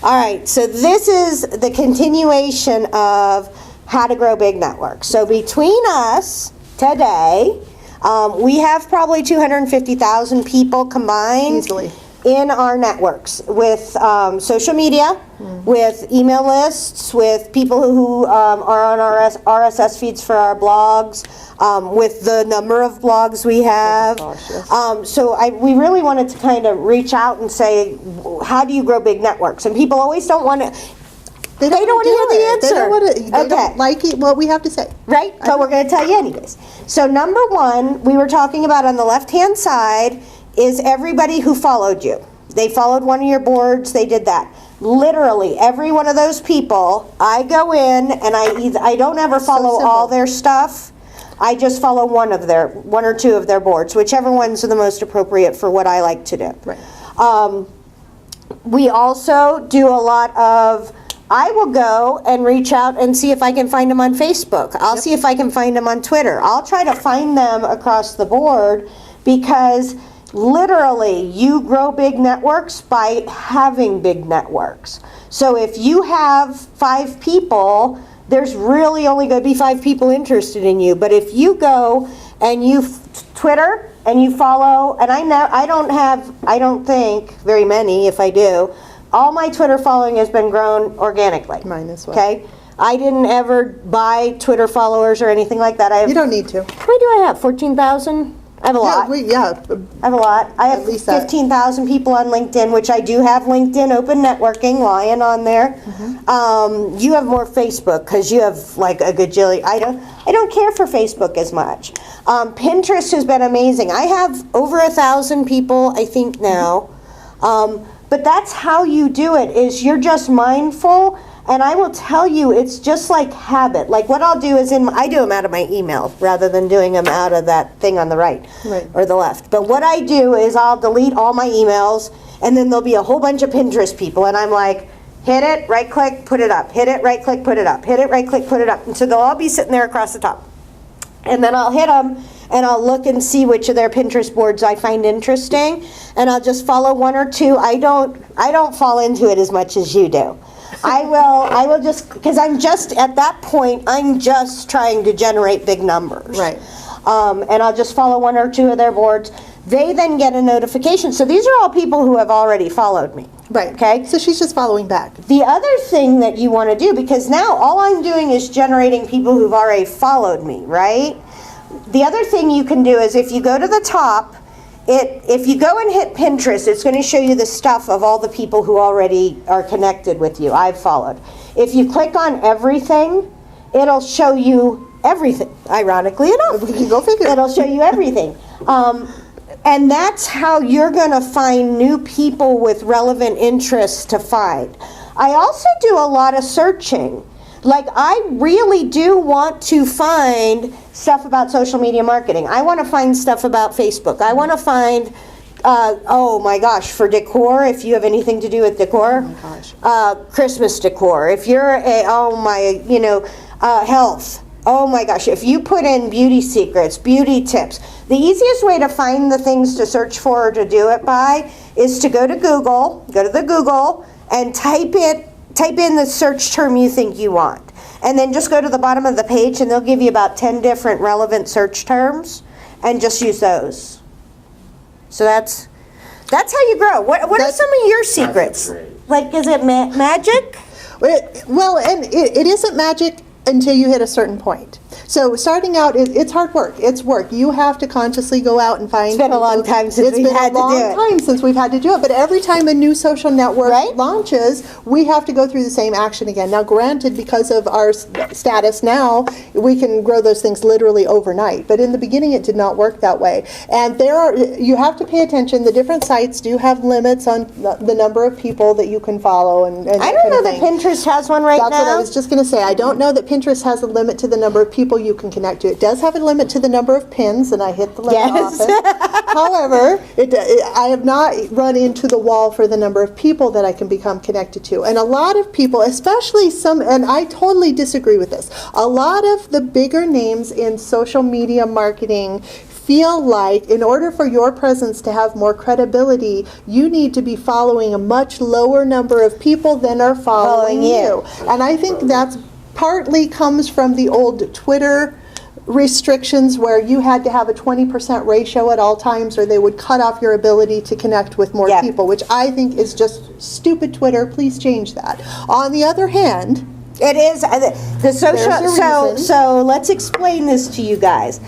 All right, so this is the continuation of how to grow big networks. So between us today, we have probably 250,000 people combined Easily. in our networks with social media, with email lists, with people who are on our RSS feeds for our blogs, with the number of blogs we have. Gosh, yes. So we really wanted to kind of reach out and say, how do you grow big networks? And people always don't want to. They don't want to hear the answer. They don't want to. They don't like it. What we have to say. Right? So we're going to tell you anyways. So number one, we were talking about on the left-hand side is everybody who followed you. They followed one of your boards. They did that. Literally every one of those people, I go in and I don't ever follow all their stuff. I just follow one or two of their boards, whichever one's the most appropriate for what I like to do. Right. We also do a lot of, I will go and reach out and see if I can find them on Facebook. I'll see if I can find them on Twitter. I'll try to find them across the board because literally you grow big networks by having big networks. So if you have 5 people, there's really only going to be 5 people interested in you. But if you go and you Twitter and you follow, and I don't think very many, if I do, all my Twitter following has been grown organically. Mine as well. Okay? I didn't ever buy Twitter followers or anything like that. You don't need to. How many do I have? 14,000? I have a lot. I have a lot. I have 15,000 people on LinkedIn, which I do have LinkedIn Open Networking lying on there. You have more Facebook because you have like a gajillion. I don't care for Facebook as much. Pinterest has been amazing. I have over 1,000 people, I think now. But that's how you do it, is you're just mindful. And I will tell you, it's just like habit. Like what I'll do is I do them out of my email rather than doing them out of that thing on the right or the left. But what I do is I'll delete all my emails, and then there'll be a whole bunch of Pinterest people, and I'm like, hit it, right click, put it up. Hit it, right click, put it up. Hit it, right click, put it up. And so they'll all be sitting there across the top. And then I'll hit them, and I'll look and see which of their Pinterest boards I find interesting, and I'll just follow one or two. I don't fall into it as much as you do. I will just, because I'm just, at that point, I'm just trying to generate big numbers. Right. And I'll just follow one or two of their boards. They then get a notification. So these are all people who have already followed me. Right. Okay? So she's just following back. The other thing that you want to do, because now all I'm doing is generating people who've already followed me, right? The other thing you can do is if you go to the top, if you go and hit Pinterest, it's going to show you the stuff of all the people who already are connected with you, I've followed. If you click on everything, it'll show you everything, ironically enough. Go figure. It'll show you everything. And that's how you're going to find new people with relevant interests to find. I also do a lot of searching. Like, I really do want to find stuff about social media marketing. I want to find stuff about Facebook. I want to find, oh my gosh, for decor, if you have anything to do with decor. Oh my gosh. Christmas decor. If you're health. Oh my gosh, if you put in beauty secrets, beauty tips, the easiest way to find the things to search for or to do it by is to go to the Google and type in the search term you think you want. And then just go to the bottom of the page and they'll give you about 10 different relevant search terms and just use those. So that's how you grow. What are some of your secrets? Like, is it magic? Well, and it isn't magic until you hit a certain point. So starting out, it's hard work. It's work. You have to consciously go out and find. It's been a long time since we've had to do it. It's been a long time since we've had to do it. But every time a new social network launches, we have to go through the same action again. Now, granted, because of our status now, we can grow those things literally overnight. But in the beginning, it did not work that way. And you have to pay attention. The different sites do have limits on the number of people that you can follow. And I don't know that Pinterest has one right now. That's what I was just going to say. I don't know that Pinterest has a limit to the number of people you can connect to. It does have a limit to the number of pins, and I hit the limit often. However, I have not run into the wall for the number of people that I can become connected to. And a lot of people, especially and I totally disagree with this, a lot of the bigger names in social media marketing feel like in order for your presence to have more credibility, you need to be following a much lower number of people than are following you. And I think that's partly comes from the old Twitter restrictions where you had to have a 20% ratio at all times or they would cut off your ability to connect with more people, which I think is just stupid Twitter. Please change that. On the other hand, it is the social. So let's explain this to you guys.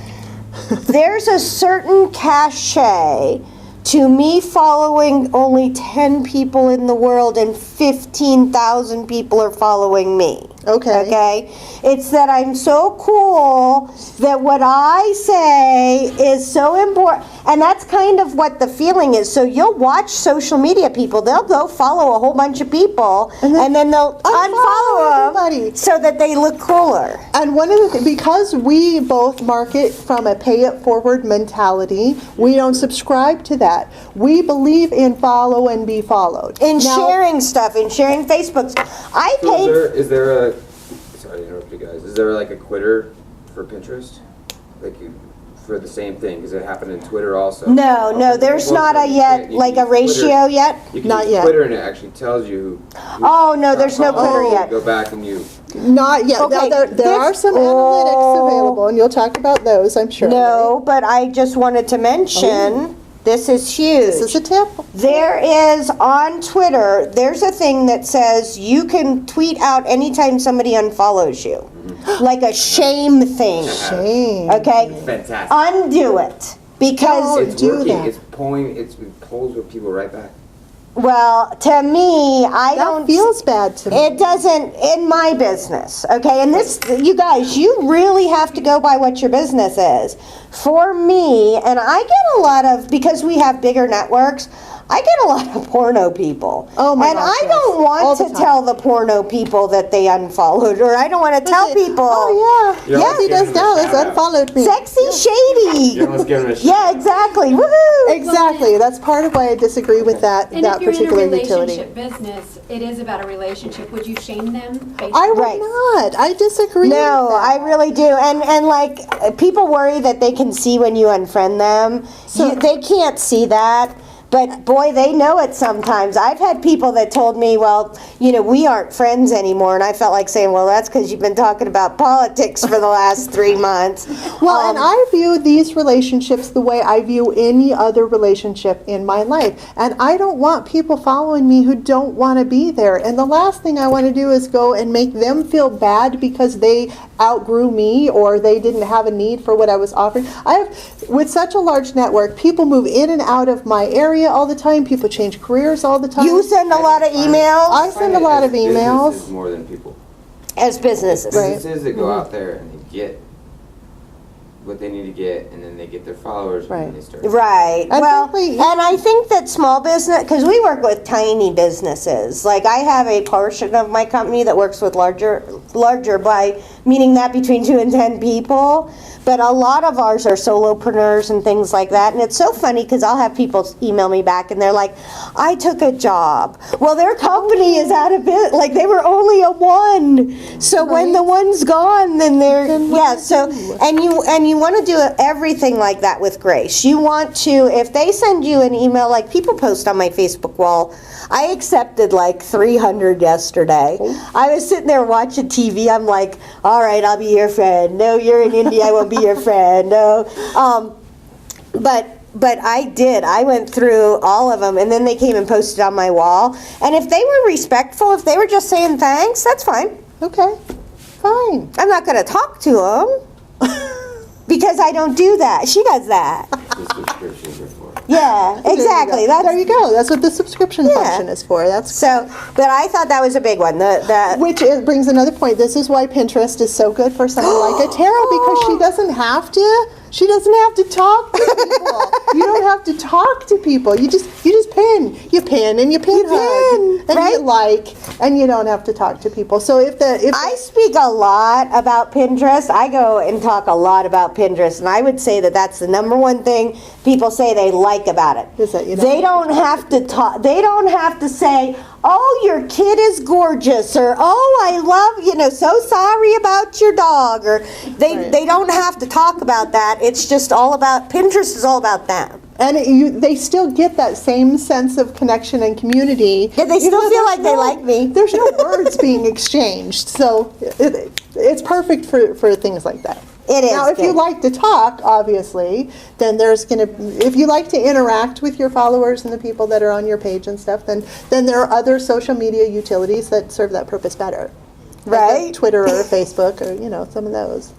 There's a certain cachet to me following only 10 people in the world and 15,000 people are following me. Okay? It's that I'm so cool that what I say is so important. And that's kind of what the feeling is. So you'll watch social media people. They'll go follow a whole bunch of people and then they'll unfollow them so that they look cooler. And one of the things, because we both market from a pay it forward mentality, we don't subscribe to that. We believe in follow and be followed. In sharing stuff, in sharing Facebooks. I paid. Is there a, sorry to interrupt you guys, is there like a quitter for Pinterest? Like for the same thing? Does it happen in Twitter also? No, there's not a yet, like a ratio yet? You can use Twitter and it actually tells you Oh, no, there's no Twitter yet. Go back and you... Not yet. Okay, Now, there are some analytics available, and you'll talk about those, I'm sure. No, but I just wanted to mention, this is huge. This is a tip. There is, on Twitter, there's a thing that says you can tweet out anytime somebody unfollows you. Like a shame thing. Shame. Okay? Fantastic. Undo it. Because... It's working. It pulls with people right back. Well, to me, I don't... That feels bad to me. It doesn't in my business, okay? And this, you guys, you really have to go by what your business is. For me, and I get a lot of, because we have bigger networks, I get a lot of porno people. Oh my and gosh, I don't want to tell the porno people that they unfollowed, or I don't want to tell people. Oh yeah, yeah, he does now. It's unfollowed me. Sexy, shady. Yeah, exactly. Woohoo! Exactly. That's part of why I disagree with that particular And if you're utility. in a relationship business, it is about a relationship. Would you shame them? I would not. I disagree. No, with that. I really do. And like people worry that they can see when you unfriend them. They can't see that. But boy, they know it sometimes. I've had people that told me, well, we aren't friends anymore. And I felt like saying, well, that's because you've been talking about politics for the last 3 months. Well, and I view these relationships the way I view any other relationship in my life. And I don't want people following me who don't want to be there. And the last thing I want to do is go and make them feel bad because they outgrew me or they didn't have a need for what I was offering. With such a large network, people move in and out of my area all the time. People change careers all the time. You send a lot of emails? I send a lot of emails. Businesses more than people. As businesses. Businesses that go out there and they get what they need to get, and then they get their followers, and then they start. Right. Well, and I think that small business, because we work with tiny businesses. Like I have a portion of my company that works with larger by meaning that between 2 and 10 people. But a lot of ours are solopreneurs and things like that. And it's so funny because I'll have people email me back and they're like, I took a job. Well, their company is out of business. Like they were only a 1. So when the 1's gone, then they're, so, and you want to do everything like that with Grace. You want to, if they send you an email, like people post on my Facebook wall, I accepted like 300 yesterday. I was sitting there watching TV. I'm like, all right, I'll be your friend. No, you're in India. I won't be your friend. No. But I did. I went through all of them, and then they came and posted on my wall. And if they were respectful, if they were just saying thanks, that's fine. Okay, fine. I'm not going to talk to them because I don't do that. She does that. Yeah, exactly. There you go. That's what the subscription function is for. But I thought that was a big one. Which brings another point. This is why Pinterest is so good for someone like a Tara, because she doesn't have to. She doesn't have to talk to people. You don't have to talk to people. You just pin. You pin and you pin hug and you like, and you don't have to talk to people. So if I speak a lot about Pinterest, I go and talk a lot about Pinterest, and I would say that that's the number one thing people say they like about it. Is that they don't have to talk. They don't have to say, oh, your kid is gorgeous, or oh, I love, so sorry about your dog, or they don't have to talk about that. It's just all about, Pinterest is all about them. And they still get that same sense of connection and community. Yeah, they still feel like they like me. There's no words being exchanged, so it's perfect for things like that. It is. Now, if you like to talk, obviously, then if you like to interact with your followers and the people that are on your page and stuff, then there are other social media utilities that serve that purpose better. Right? Like Twitter or Facebook or, some of those.